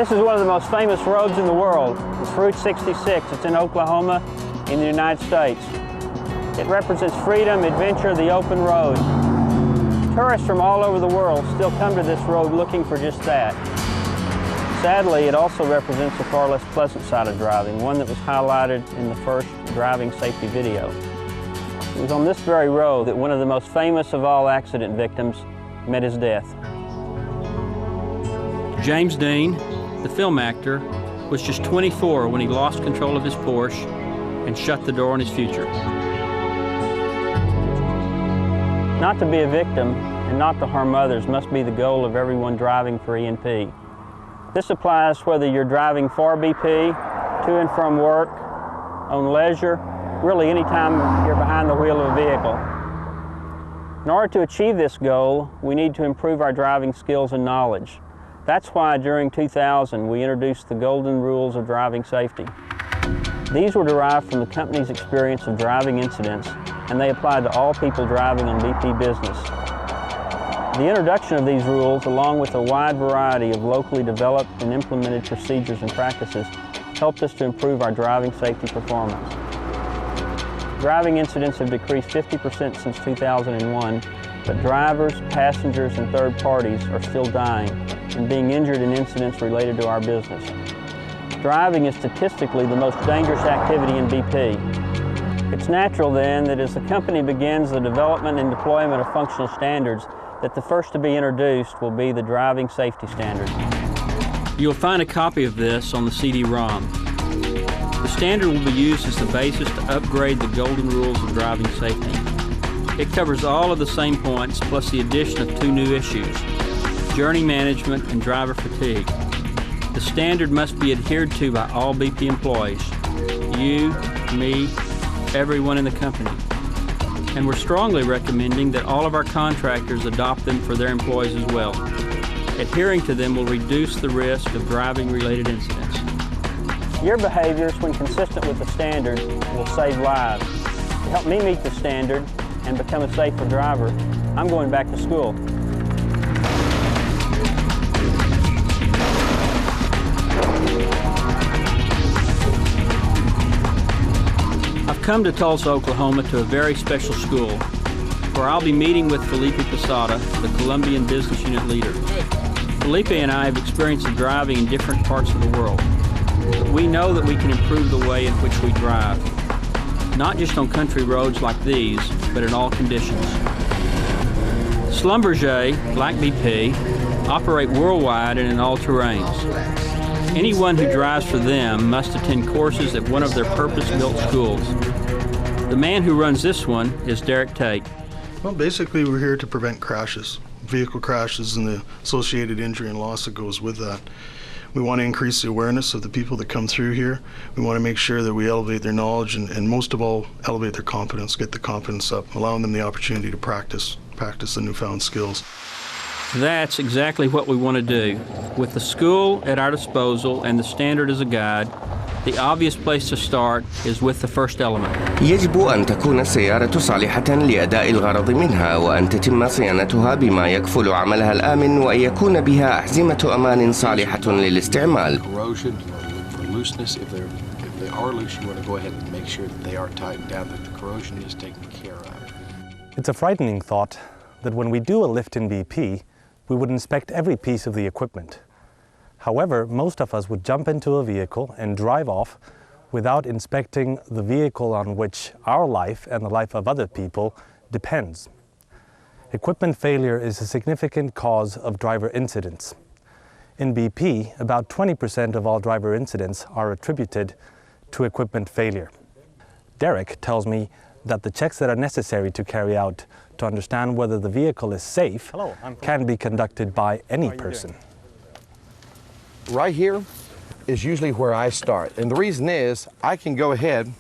This is one of the most famous roads in the world. It's Route 66. It's in Oklahoma, in the United States. It represents freedom, adventure, the open road. Tourists from all over the world still come to this road looking for just that. Sadly, it also represents a far less pleasant side of driving, one that was highlighted in the first driving safety video. It was on this very road that one of the most famous of all accident victims met his death. James Dean, the film actor, was just 24 when he lost control of his Porsche and shut the door on his future. Not to be a victim and not to harm others must be the goal of everyone driving for E&P. This applies whether you're driving for BP, to and from work, on leisure, really anytime you're behind the wheel of a vehicle. In order to achieve this goal, we need to improve our driving skills and knowledge. That's why during 2000 we introduced the Golden Rules of Driving Safety. These were derived from the company's experience of driving incidents, and they applied to all people driving on BP business. The introduction of these rules, along with a wide variety of locally developed and implemented procedures and practices, helped us to improve our driving safety performance. Driving incidents have decreased 50% since 2001, but drivers, passengers, and third parties are still dying and being injured in incidents related to our business. Driving is statistically the most dangerous activity in BP. It's natural then that as the company begins the development and deployment of functional standards, that the first to be introduced will be the driving safety standard. You'll find a copy of this on the CD-ROM. The standard will be used as the basis to upgrade the Golden Rules of Driving Safety. It covers all of the same points plus the addition of 2 new issues, journey management and driver fatigue. The standard must be adhered to by all BP employees, you, me, everyone in the company. And we're strongly recommending that all of our contractors adopt them for their employees as well. Adhering to them will reduce the risk of driving-related incidents. Your behaviors, when consistent with the standard, will save lives. To help me meet the standard and become a safer driver, I'm going back to school. I've come to Tulsa, Oklahoma to a very special school where I'll be meeting with Felipe Posada, the Colombian business unit leader. Felipe and I have experience of driving in different parts of the world, but we know that we can improve the way in which we drive, not just on country roads like these, but in all conditions. Schlumberger, like BP, operate worldwide and in all terrains. Anyone who drives for them must attend courses at one of their purpose-built schools. The man who runs this one is Derek Tate. Well, basically we're here to prevent crashes, vehicle crashes and the associated injury and loss that goes with that. We want to increase the awareness of the people that come through here. We want to make sure that we elevate their knowledge and most of all, elevate their confidence, get the confidence up, allowing them the opportunity to practice the newfound skills. That's exactly what we want to do. With the school at our disposal and the standard as a guide, the obvious place to start is with the first element. يجب أن تكون السيارة صالحة لأداء الغرض منها وأن تتم صيانتها بما يكفل عملها الآمن وأن يكون بها أحزمة أمان صالحة للاستعمال. Corrosion or looseness, if they are loose, you want to go ahead and make sure that they are tightened down, that the corrosion is taken care of. It's a frightening thought that when we do a lift in BP, we would inspect every piece of the equipment. However, most of us would jump into a vehicle and drive off without inspecting the vehicle on which our life and the life of other people depends. Equipment failure is a significant cause of driver incidents. In BP, about 20% of all driver incidents are attributed to equipment failure. Derek tells me that the checks that are necessary to carry out to understand whether the vehicle is safe can be conducted by any person. Right here is usually where I start. And the reason is I can go ahead,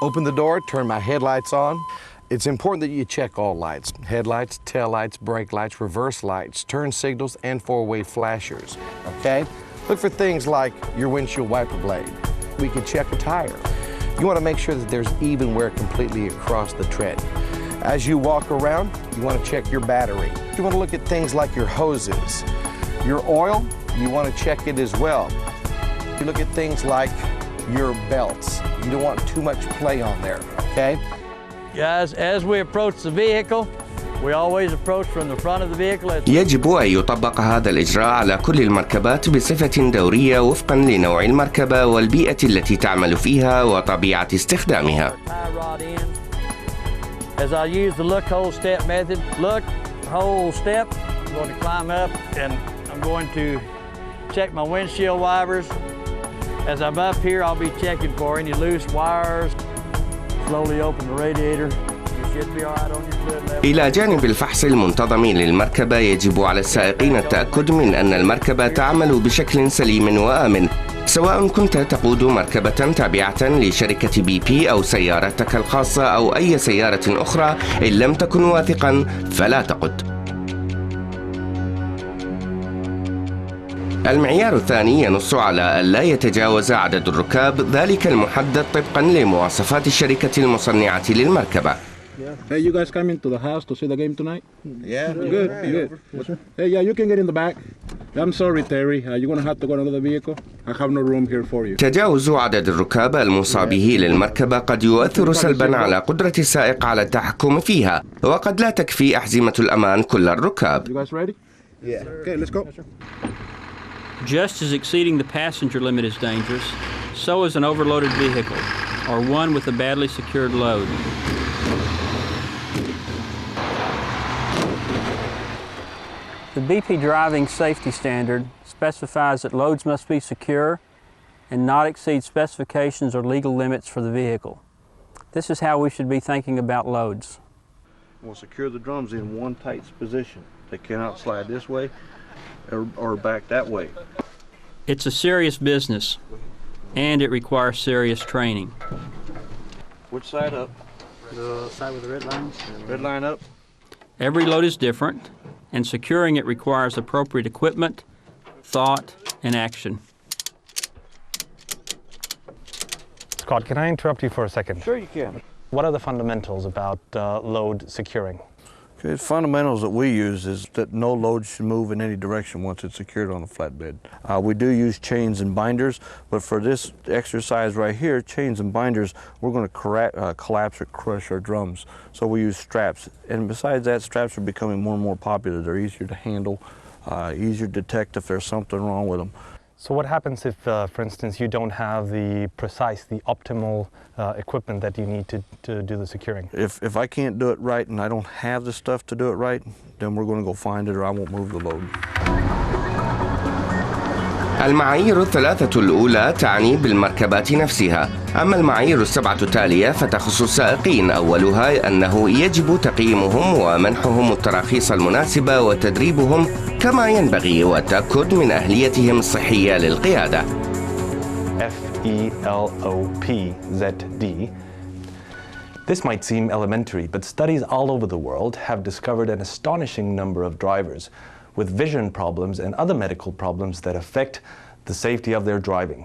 open the door, turn my headlights on. It's important that you check all lights: headlights, tail lights, brake lights, reverse lights, turn signals, and four-way flashers, okay? Look for things like your windshield wiper blade. We can check a tire. You want to make sure that there's even wear completely across the tread. As you walk around, you want to check your battery. You want to look at things like your hoses, your oil, you want to check it as well. You look at things like your belts. You don't want too much play on there, okay? Guys, as we approach the vehicle, we always approach from the front of the vehicle. يجب أن يطبق هذا الإجراء على كل المركبات بصفة دورية وفقا لنوع المركبة والبيئة التي تعمل فيها وطبيعة استخدامها. As I use the look, hold, step method, look, hold, step, I'm going to climb up and I'm going to check my windshield wipers. As I'm up here, I'll be checking for any loose wires. Slowly open the radiator. You should be all right on your fluid level. إلى جانب الفحص المنتظم للمركبة يجب على السائقين التأكد من أن المركبة تعمل بشكل سليم وآمن، سواء كنت تقود مركبة تابعة لشركة بي بي أو سيارتك الخاصة أو أي سيارة أخرى. إن لم تكن واثقا فلا تقد. المعيار الثاني ينص على ألا يتجاوز عدد الركاب ذلك المحدد طبقا لمواصفات الشركة المصنعة للمركبة. Hey, you guys coming to the house to see the game tonight? Yeah. Good. Hey, yeah, you can get in the back. I'm sorry, Terry. You're going to have to go to another vehicle. I have no room here for you. تجاوز عدد الركاب الموصى به للمركبة قد يؤثر سلبا على قدرة السائق على التحكم فيها، وقد لا تكفي أحزمة الأمان كل الركاب. You guys ready? Yeah. Okay, let's go. Just as exceeding the passenger limit is dangerous, so is an overloaded vehicle, or one with a badly secured load. The BP driving safety standard specifies that loads must be secure and not exceed specifications or legal limits for the vehicle. This is how we should be thinking about loads. We'll secure the drums in one tight position. They cannot slide this way or back that way. It's a serious business, and it requires serious training. Which side up? The side with the red lines. Red line up. Every load is different, and securing it requires appropriate equipment, thought, and action. Scott, can I interrupt you for a second? Sure you can. What are the fundamentals about load securing? Okay, the fundamentals that we use is that no load should move in any direction once it's secured on a flatbed. We do use chains and binders, but for this exercise right here, chains and binders, we're going to collapse or crush our drums. So we use straps. And besides that, straps are becoming more and more popular. They're easier to handle, easier to detect if there's something wrong with them. So what happens if, for instance, you don't have the optimal equipment that you need to do the securing? If I can't do it right and I don't have the stuff to do it right, then we're going to go find it or I won't move the load. المعايير الثلاثة الأولى تعني بالمركبات نفسها، أما المعايير السبعة التالية فتخص السائقين. أولها أنه يجب تقييمهم ومنحهم التراخيص المناسبة وتدريبهم كما ينبغي والتأكد من أهليتهم الصحية للقيادة. FELOPZD. This might seem elementary, but studies all over the world have discovered an astonishing number of drivers with vision problems and other medical problems that affect the safety of their driving.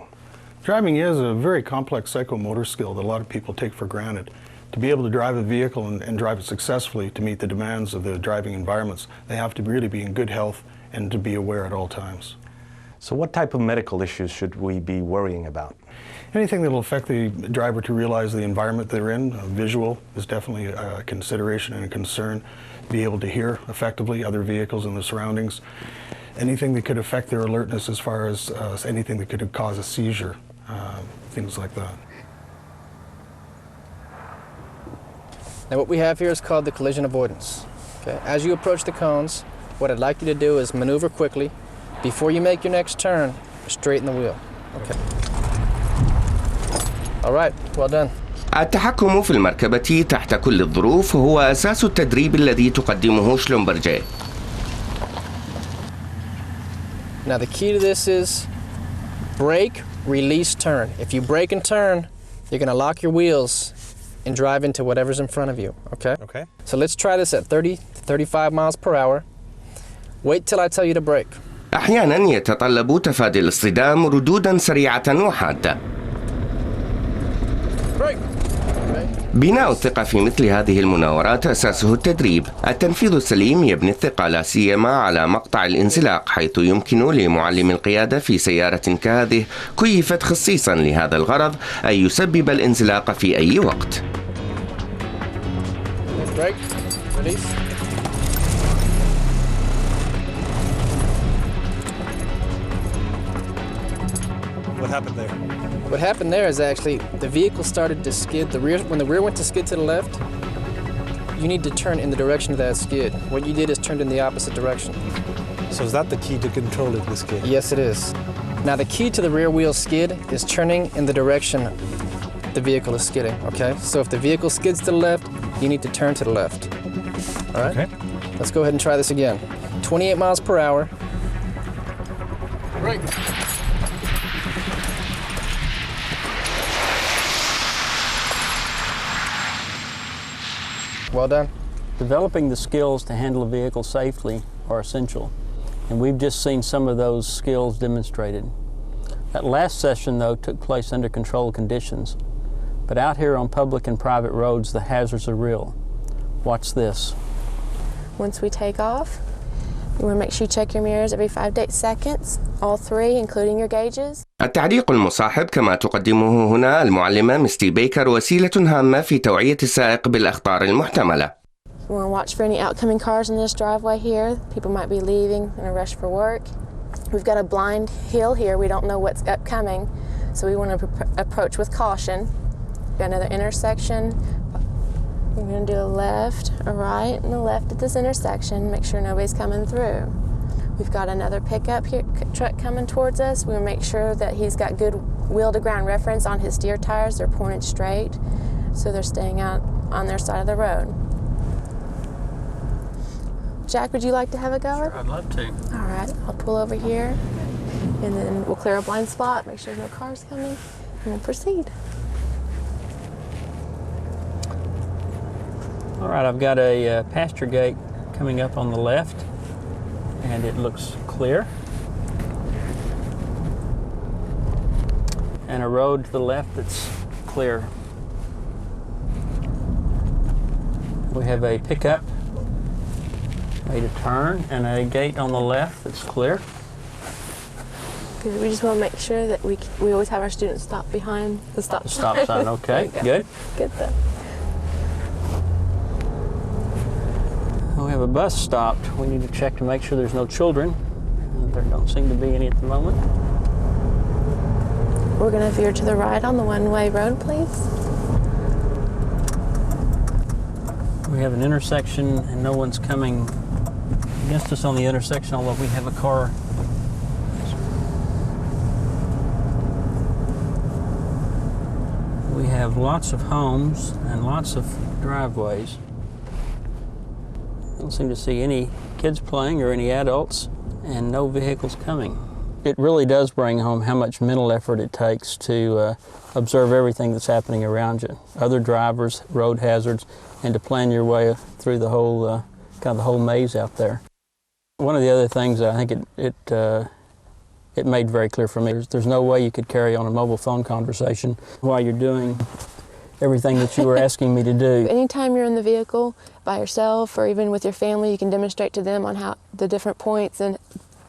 Driving is a very complex psychomotor skill that a lot of people take for granted. To be able to drive a vehicle and drive it successfully to meet the demands of the driving environments, they have to really be in good health and to be aware at all times. So what type of medical issues should we be worrying about? Anything that will affect the driver to realize the environment they're in. Visual is definitely a consideration and a concern. Be able to hear effectively other vehicles in the surroundings. Anything that could affect their alertness as far as anything that could cause a seizure, things like that. Now what we have here is called the collision avoidance. Okay? As you approach the cones, what I'd like you to do is maneuver quickly. Before you make your next turn, straighten the wheel. Okay. All right, well done. التحكم في المركبة تحت كل الظروف هو أساس التدريب الذي تقدمه شلومبرجي. Now the key to this is brake, release, turn. If you brake and turn, you're going to lock your wheels and drive into whatever's in front of you, okay? Okay. So let's try this at 30 to 35 miles per hour. Wait till I tell you to brake. أحيانا يتطلب تفادي الاصطدام ردودا سريعة وحادة. Brake. بناء الثقة في مثل هذه المناورات أساسه التدريب. التنفيذ السليم يبني الثقة لا سيما على مقطع الانزلاق، حيث يمكن لمعلم القيادة في سيارة كهذه كيفت خصيصا لهذا الغرض أن يسبب الانزلاق في أي وقت. What happened there? What happened there is actually the vehicle started to skid. When the rear went to skid to the left, you need to turn in the direction of that skid. What you did is turned in the opposite direction. So is that the key to controlling the skid? Yes, it is. Now the key to the rear wheel skid is turning in the direction the vehicle is skidding, okay? So if the vehicle skids to the left, you need to turn to the left. All right? Okay. Let's go ahead and try this again. 28 miles per hour. Right. Well done. Developing the skills to handle a vehicle safely are essential, and we've just seen some of those skills demonstrated. That last session, though, took place under controlled conditions, but out here on public and private roads, the hazards are real. Watch this. Once we take off, you want to make sure you check your mirrors every 5 to 8 seconds, all 3, including your gauges. التعليق المصاحب كما تقدمه هنا المعلمة ميستي بيكر وسيلة هامة في توعية السائق بالأخطار المحتملة. We want to watch for any outcoming cars in this driveway here. People might be leaving in a rush for work. We've got a blind hill here. We don't know what's upcoming, so we want to approach with caution. Got another intersection. We're going to do a left, a right, and a left at this intersection. Make sure nobody's coming through. We've got another pickup here, truck coming towards us. We want to make sure that he's got good wheel-to-ground reference on his steer tires. They're pointed straight, so they're staying out on their side of the road. Jack, would you like to have a go? Sure, I'd love to. All right, I'll pull over here, and then we'll clear a blind spot, make sure no cars coming, and we'll proceed. All right, I've got a pasture gate coming up on the left, and it looks clear. And a road to the left that's clear. We have a pickup made a turn and a gate on the left that's clear. Good. We just want to make sure that we always have our students stop behind the stop sign. Stop sign, okay, good. Good though. We have a bus stopped. We need to check to make sure there's no children. There don't seem to be any at the moment. We're going to veer to the right on the one-way road, please. We have an intersection and no one's coming against us on the intersection, although we have a car. We have lots of homes and lots of driveways. I don't seem to see any kids playing or any adults, and no vehicles coming. It really does bring home how much mental effort it takes to observe everything that's happening around you, other drivers, road hazards, and to plan your way through the whole kind of the whole maze out there. One of the other things I think it made very clear for me is there's no way you could carry on a mobile phone conversation while you're doing everything that you were asking me to do. Anytime you're in the vehicle by yourself or even with your family, you can demonstrate to them on how the different points and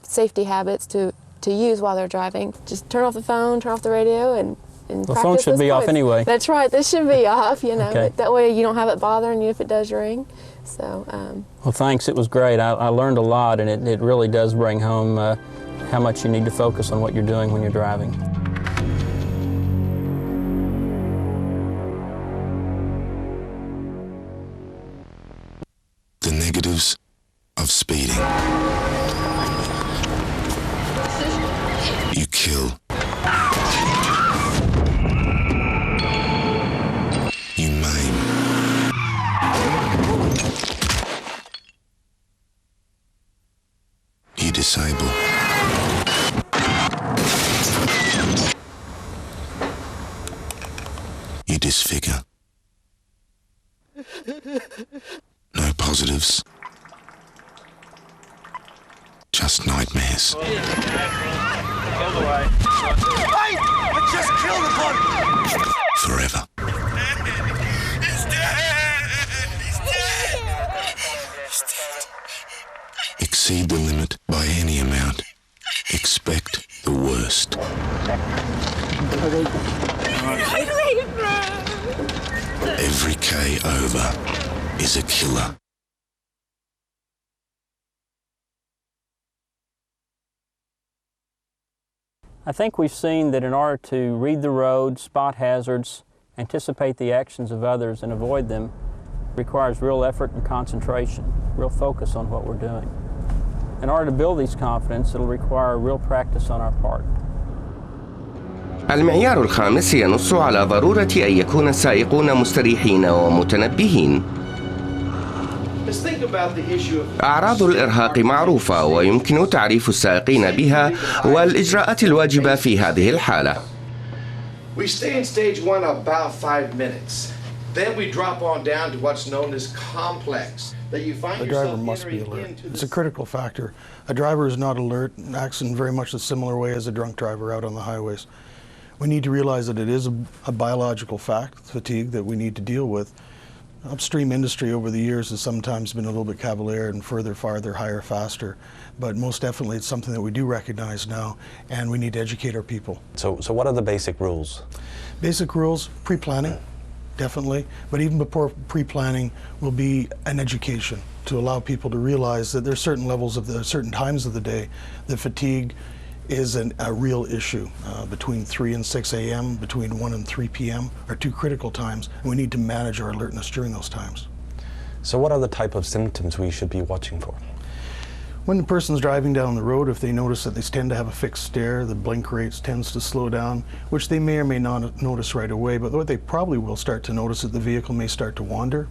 safety habits to use while they're driving. Just turn off the phone, turn off the radio, and the phone should be off anyway. That's right, this should be off, you know. Okay. That way you don't have it bothering you if it does ring. So, well, thanks, it was great. I learned a lot, and it really does bring home how much you need to focus on what you're doing when you're driving. The negatives of speeding. You kill. You maim. You disable. You disfigure. No positives. Just nightmares. Forever. exceed the limit by any amount, expect the worst. Every K over is a killer. I think we've seen that in order to read the road, spot hazards, anticipate the actions of others, and avoid them requires real effort and concentration, real focus on what we're doing. In order to build these confidence, it'll require real practice on our part. المعيار الخامس ينص على ضرورة أن يكون السائقون مستريحين ومتنبهين. أعراض الإرهاق معروفة ويمكن تعريف السائقين بها والإجراءات الواجبة في هذه الحالة. We stay in stage 1 about 5 minutes. Then we drop on down to what's known as complex. That you find the driver must be alert. It's a critical factor. A driver is not alert and acts in very much a similar way as a drunk driver out on the highways. We need to realize that it is a biological fact, fatigue, that we need to deal with. Upstream industry over the years has sometimes been a little bit cavalier and further, farther, higher, faster. But most definitely it's something that we do recognize now, and we need to educate our people. So what are the basic rules? Basic rules, pre-planning, definitely. But even before pre-planning will be an education to allow people to realize that there's certain levels of certain times of the day that fatigue is a real issue. Between 3 and 6 a.m., between 1 and 3 p.m. are two critical times, and we need to manage our alertness during those times. So what are the type of symptoms we should be watching for? When the person's driving down the road, if they notice that they tend to have a fixed stare, the blink rates tends to slow down, which they may or may not notice right away, but what they probably will start to notice is the vehicle may start to wander.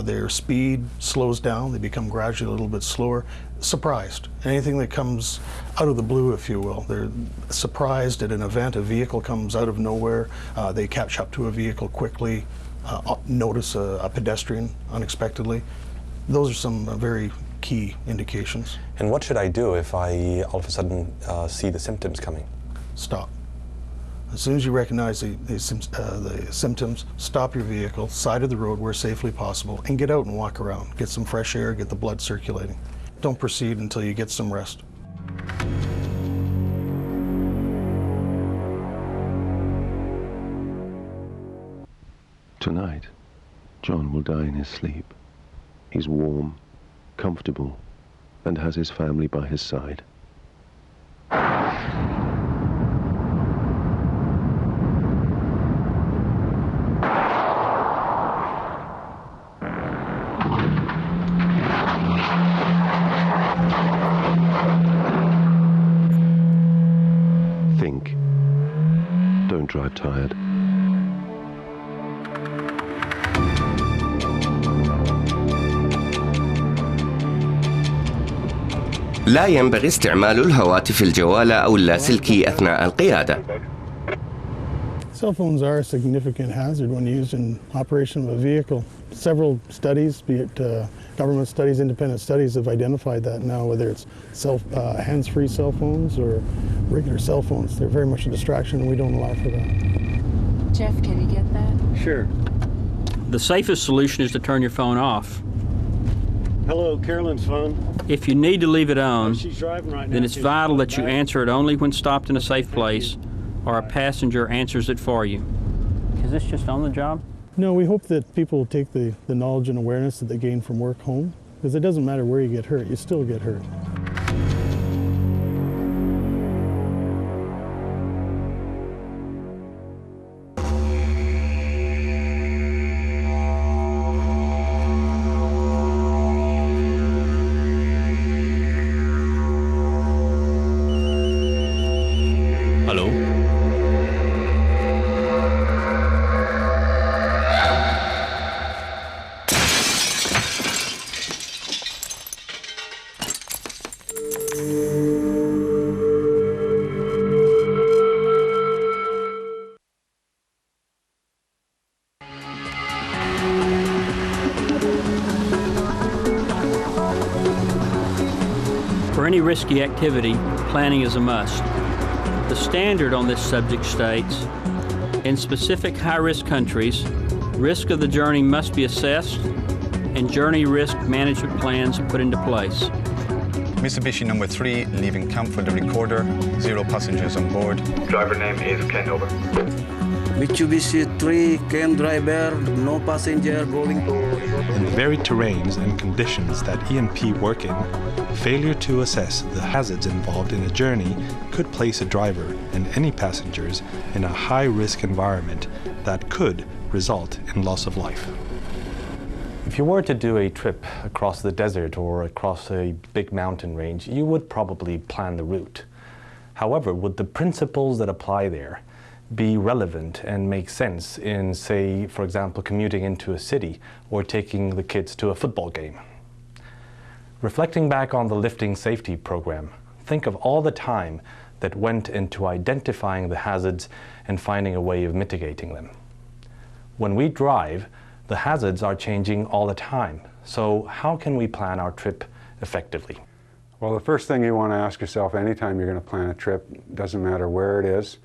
Their speed slows down, they become gradually a little bit slower. Surprised. Anything that comes out of the blue, if you will. They're surprised at an event, a vehicle comes out of nowhere, they catch up to a vehicle quickly, notice a pedestrian unexpectedly. Those are some very key indications. And what should I do if I all of a sudden see the symptoms coming? Stop. As soon as you recognize the symptoms, stop your vehicle, side of the road where safely possible, and get out and walk around. Get some fresh air, get the blood circulating. Don't proceed until you get some rest. Tonight, John will die in his sleep. He's warm, comfortable, and has his family by his side. Think. Don't drive tired. لا ينبغي استعمال الهواتف الجوال أو اللاسلكي أثناء القيادة. Cell phones are a significant hazard when used in operation of a vehicle. Several studies, be it government studies, independent studies, have identified that now, whether it's hands-free cell phones or regular cell phones. They're very much a distraction, and we don't allow for that. Jeff, can you get that? Sure. The safest solution is to turn your phone off. Hello, Carolyn's phone. If you need to leave it on, She's driving right now. then it's vital that you answer it only when stopped in a safe place or a passenger answers it for you. Is this just on the job? No, we hope that people will take the knowledge and awareness that they gain from work home, because it doesn't matter where you get hurt, you still get hurt. Hello? For any risky activity, planning is a must. The standard on this subject states, in specific high-risk countries, risk of the journey must be assessed and journey risk management plans put into place. Mitsubishi number 3, leaving camp for the recorder, 0 passengers on board. Driver name is Ken, over. Mitsubishi 3, Ken driver, no passenger going. In the varied terrains and conditions that E&P work in, failure to assess the hazards involved in a journey could place a driver and any passengers in a high-risk environment that could result in loss of life. If you were to do a trip across the desert or across a big mountain range, you would probably plan the route. However, would the principles that apply there be relevant and make sense in, say, for example, commuting into a city or taking the kids to a football game? Reflecting back on the lifting safety program, think of all the time that went into identifying the hazards and finding a way of mitigating them. When we drive, the hazards are changing all the time. So how can we plan our trip effectively? Well, the first thing you want to ask yourself anytime you're going to plan a trip, doesn't matter where it is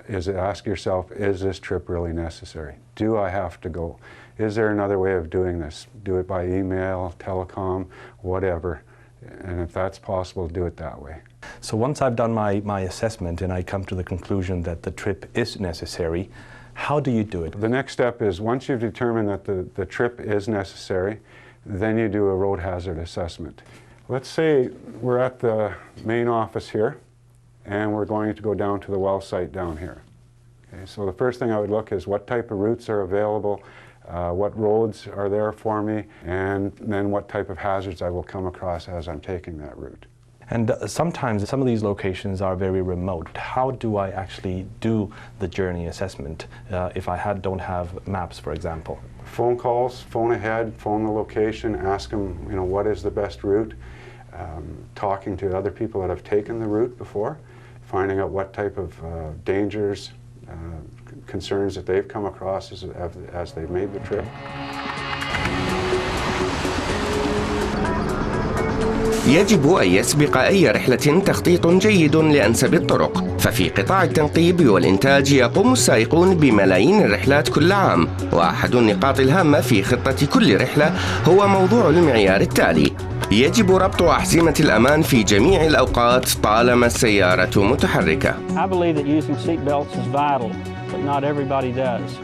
ask yourself, is this trip really necessary? Do I have to go? Is there another way of doing this? Do it by email, telecom, whatever. And if that's possible, do it that way. So once I've done my assessment and I come to the conclusion that the trip is necessary, how do you do it? The next step is, once you've determined that the trip is necessary, then you do a road hazard assessment. Let's say we're at the main office here, and we're going to go down to the well site down here. Okay, so the first thing I would look is what type of routes are available, what roads are there for me, and then what type of hazards I will come across as I'm taking that route. And sometimes some of these locations are very remote. How do I actually do the journey assessment if I don't have maps, for example? Phone calls, phone ahead, phone the location, ask them, what is the best route, talking to other people that have taken the route before, finding out what type of dangers, concerns that they've come across as they've made the trip. يجب أن يسبق أي رحلة تخطيط جيد لأنسب الطرق، ففي قطاع التنقيب والإنتاج يقوم السائقون بملايين الرحلات كل عام، وأحد النقاط الهامة في خطة كل رحلة هو موضوع المعيار التالي: يجب ربط أحزمة الأمان في جميع الأوقات طالما السيارة متحركة. I believe that using seat belts is vital, but not everybody does.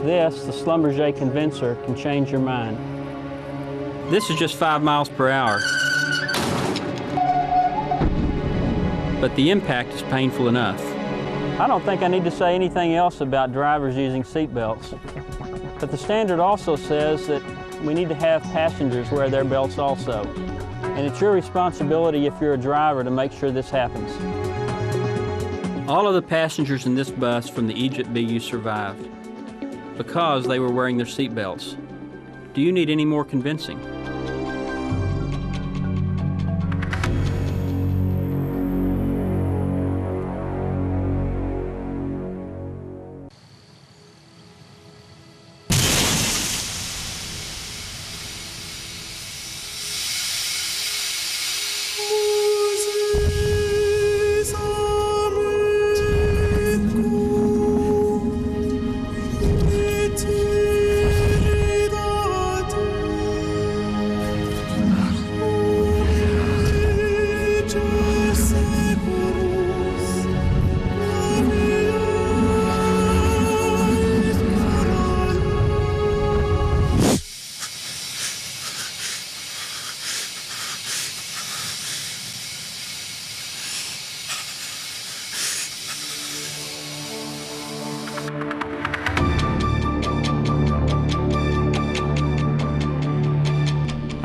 This, the Schlumberger condenser, can change your mind. This is just 5 miles per hour, but the impact is painful enough. I don't think I need to say anything else about drivers using seat belts, but the standard also says that we need to have passengers wear their belts also, and it's your responsibility if you're a driver to make sure this happens. All of the passengers in this bus from the Egypt BU survived because they were wearing their seat belts. Do you need any more convincing?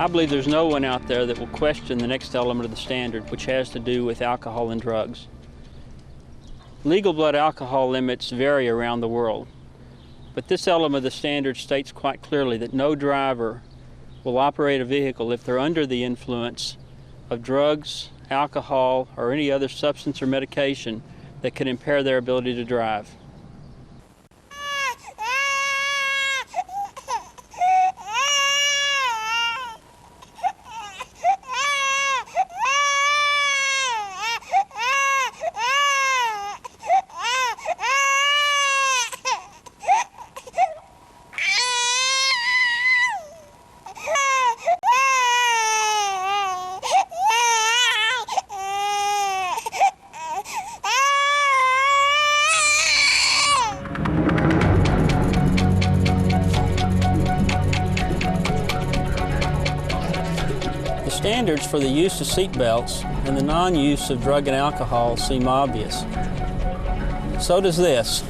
I believe there's no one out there that will question the next element of the standard, which has to do with alcohol and drugs. Legal blood alcohol limits vary around the world, but this element of the standard states quite clearly that no driver will operate a vehicle if they're under the influence of drugs, alcohol, or any other substance or medication that could impair their ability to drive. standards for the use of seat belts and the non-use of drug and alcohol seem obvious. So does this.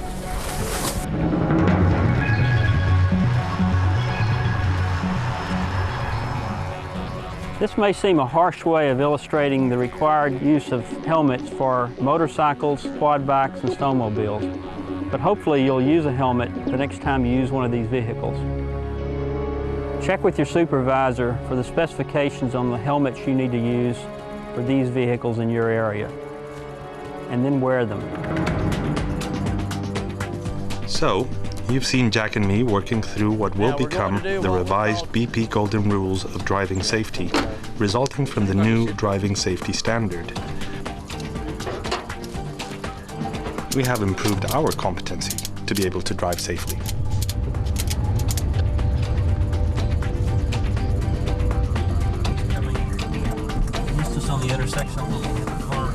This may seem a harsh way of illustrating the required use of helmets for motorcycles, quad bikes, and snowmobiles, but hopefully you'll use a helmet the next time you use one of these vehicles. Check with your supervisor for the specifications on the helmets you need to use for these vehicles in your area, and then wear them. So, you've seen Jack and me working through what will become the revised BP Golden Rules of Driving Safety, resulting from the new Driving Safety Standard. We have improved our competency to be able to drive safely. Just on the intersection of the car.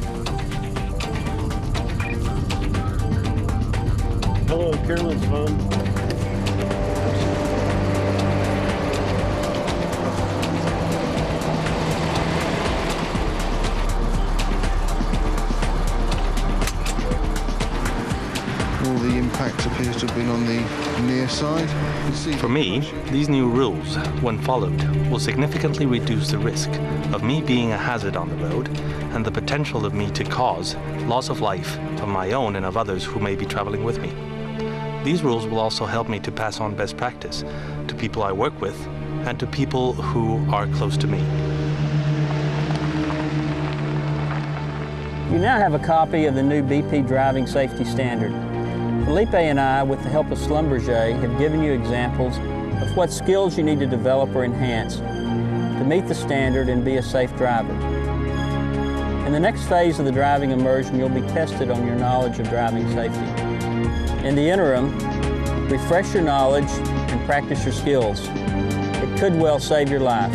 Hello, Carolyn's phone. All the impact appears to have been on the near side. For me, these new rules, when followed, will significantly reduce the risk of me being a hazard on the road and the potential of me to cause loss of life of my own and of others who may be traveling with me. These rules will also help me to pass on best practice to people I work with and to people who are close to me. You now have a copy of the new BP Driving Safety Standard. Felipe and I, with the help of Schlumberger, have given you examples of what skills you need to develop or enhance to meet the standard and be a safe driver. In the next phase of the driving immersion, you'll be tested on your knowledge of driving safety. In the interim, refresh your knowledge and practice your skills. It could well save your life.